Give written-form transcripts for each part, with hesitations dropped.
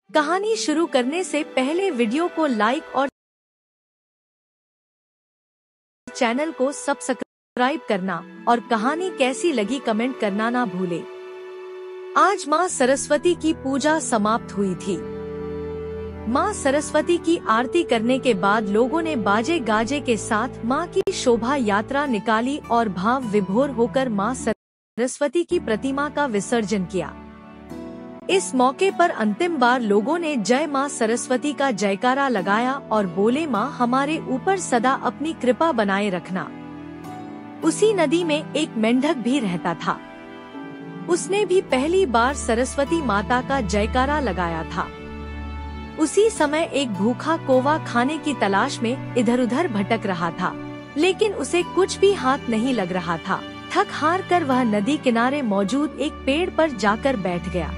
कहानी शुरू करने से पहले वीडियो को लाइक और चैनल को सब्सक्राइब करना और कहानी कैसी लगी कमेंट करना ना भूले। आज माँ सरस्वती की पूजा समाप्त हुई थी। माँ सरस्वती की आरती करने के बाद लोगों ने बाजे गाजे के साथ माँ की शोभा यात्रा निकाली और भाव विभोर होकर माँ सरस्वती की प्रतिमा का विसर्जन किया। इस मौके पर अंतिम बार लोगों ने जय माँ सरस्वती का जयकारा लगाया और बोले, माँ हमारे ऊपर सदा अपनी कृपा बनाए रखना। उसी नदी में एक मेंढक भी रहता था। उसने भी पहली बार सरस्वती माता का जयकारा लगाया था। उसी समय एक भूखा कौवा खाने की तलाश में इधर उधर भटक रहा था, लेकिन उसे कुछ भी हाथ नहीं लग रहा था। थक हार कर वह नदी किनारे मौजूद एक पेड़ पर जाकर बैठ गया।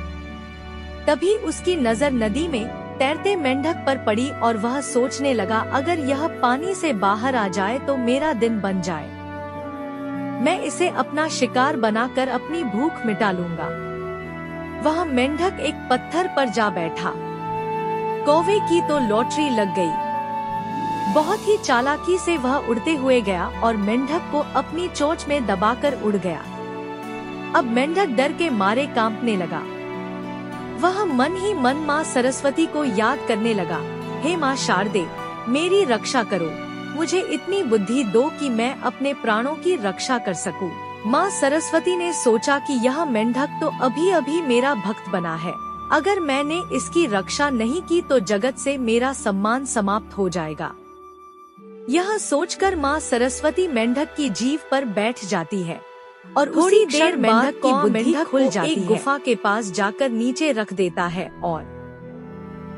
तभी उसकी नजर नदी में तैरते मेंढक पर पड़ी और वह सोचने लगा, अगर यह पानी से बाहर आ जाए तो मेरा दिन बन जाए। मैं इसे अपना शिकार बनाकर अपनी भूख मिटा लूंगा। वह मेंढक एक पत्थर पर जा बैठा। कौवे की तो लॉटरी लग गई। बहुत ही चालाकी से वह उड़ते हुए गया और मेंढक को अपनी चोंच में दबाकर उड़ गया। अब मेंढक डर के मारे कांपने लगा। वह मन ही मन माँ सरस्वती को याद करने लगा, हे माँ शारदे, मेरी रक्षा करो। मुझे इतनी बुद्धि दो कि मैं अपने प्राणों की रक्षा कर सकूं। माँ सरस्वती ने सोचा कि यह मेंढक तो अभी अभी मेरा भक्त बना है। अगर मैंने इसकी रक्षा नहीं की तो जगत से मेरा सम्मान समाप्त हो जाएगा। यह सोचकर माँ सरस्वती मेंढक की जीभ पर बैठ जाती है और थोड़ी देर मेंढक की बुद्धि खुल जाती है। एक गुफा के पास जाकर नीचे रख देता है और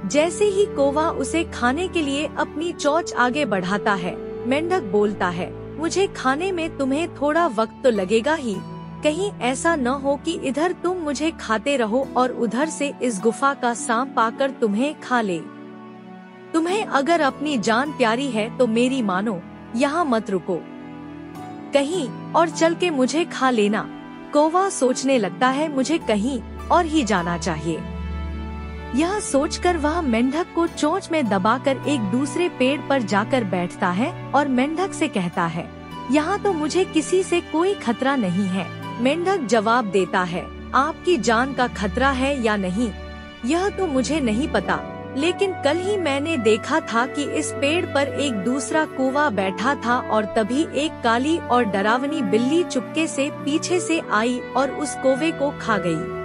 जैसे ही कौवा उसे खाने के लिए अपनी चोंच आगे बढ़ाता है, मेंढक बोलता है, मुझे खाने में तुम्हें थोड़ा वक्त तो लगेगा ही। कहीं ऐसा न हो कि इधर तुम मुझे खाते रहो और उधर से इस गुफा का सांप आकर तुम्हें खा ले। तुम्हें अगर अपनी जान प्यारी है तो मेरी मानो, यहाँ मत रुको, कहीं और चल के मुझे खा लेना। कौवा सोचने लगता है, मुझे कहीं और ही जाना चाहिए। यह सोचकर वह मेंढक को चोंच में दबाकर एक दूसरे पेड़ पर जाकर बैठता है और मेंढक से कहता है, यहाँ तो मुझे किसी से कोई खतरा नहीं है। मेंढक जवाब देता है, आपकी जान का खतरा है या नहीं यह तो मुझे नहीं पता, लेकिन कल ही मैंने देखा था कि इस पेड़ पर एक दूसरा कौवा बैठा था और तभी एक काली और डरावनी बिल्ली चुपके से पीछे से आई और उस कौवे को खा गई।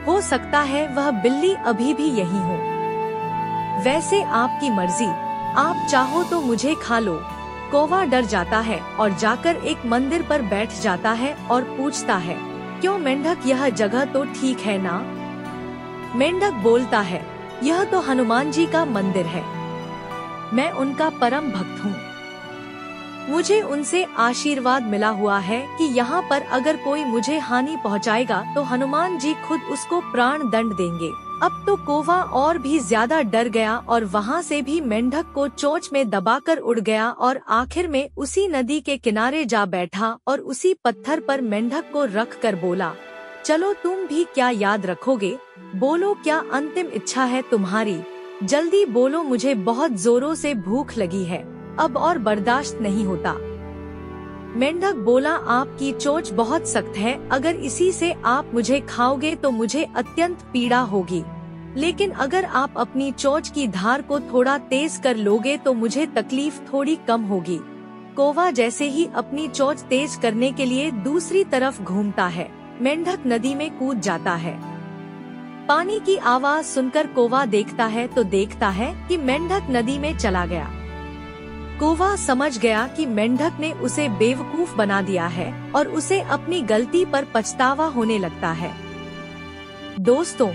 हो सकता है वह बिल्ली अभी भी यही हो। वैसे आपकी मर्जी, आप चाहो तो मुझे खा लो। कौवा डर जाता है और जाकर एक मंदिर पर बैठ जाता है और पूछता है, क्यों मेंढक, यह जगह तो ठीक है ना? मेंढक बोलता है, यह तो हनुमान जी का मंदिर है। मैं उनका परम भक्त हूँ। मुझे उनसे आशीर्वाद मिला हुआ है कि यहाँ पर अगर कोई मुझे हानि पहुँचाएगा तो हनुमान जी खुद उसको प्राण दंड देंगे। अब तो कौवा और भी ज्यादा डर गया और वहाँ से भी मेंढक को चोंच में दबाकर उड़ गया और आखिर में उसी नदी के किनारे जा बैठा और उसी पत्थर पर मेंढक को रख कर बोला, चलो तुम भी क्या याद रखोगे? बोलो, क्या अंतिम इच्छा है तुम्हारी? जल्दी बोलो, मुझे बहुत जोरों से भूख लगी है, अब और बर्दाश्त नहीं होता। मेंढक बोला, आपकी चोंच बहुत सख्त है, अगर इसी से आप मुझे खाओगे तो मुझे अत्यंत पीड़ा होगी, लेकिन अगर आप अपनी चोंच की धार को थोड़ा तेज कर लोगे तो मुझे तकलीफ थोड़ी कम होगी। कौवा जैसे ही अपनी चोंच तेज करने के लिए दूसरी तरफ घूमता है, मेंढक नदी में कूद जाता है। पानी की आवाज सुनकर कौवा देखता है तो देखता है कि मेंढक नदी में चला गया। कौवा समझ गया कि मेंढक ने उसे बेवकूफ बना दिया है और उसे अपनी गलती पर पछतावा होने लगता है। दोस्तों,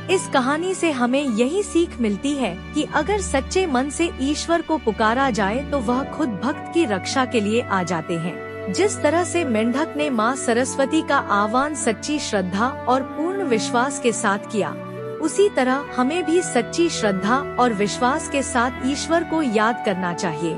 इस कहानी से हमें यही सीख मिलती है कि अगर सच्चे मन से ईश्वर को पुकारा जाए तो वह खुद भक्त की रक्षा के लिए आ जाते हैं। जिस तरह से मेंढक ने माँ सरस्वती का आह्वान सच्ची श्रद्धा और पूर्ण विश्वास के साथ किया, उसी तरह हमें भी सच्ची श्रद्धा और विश्वास के साथ ईश्वर को याद करना चाहिए।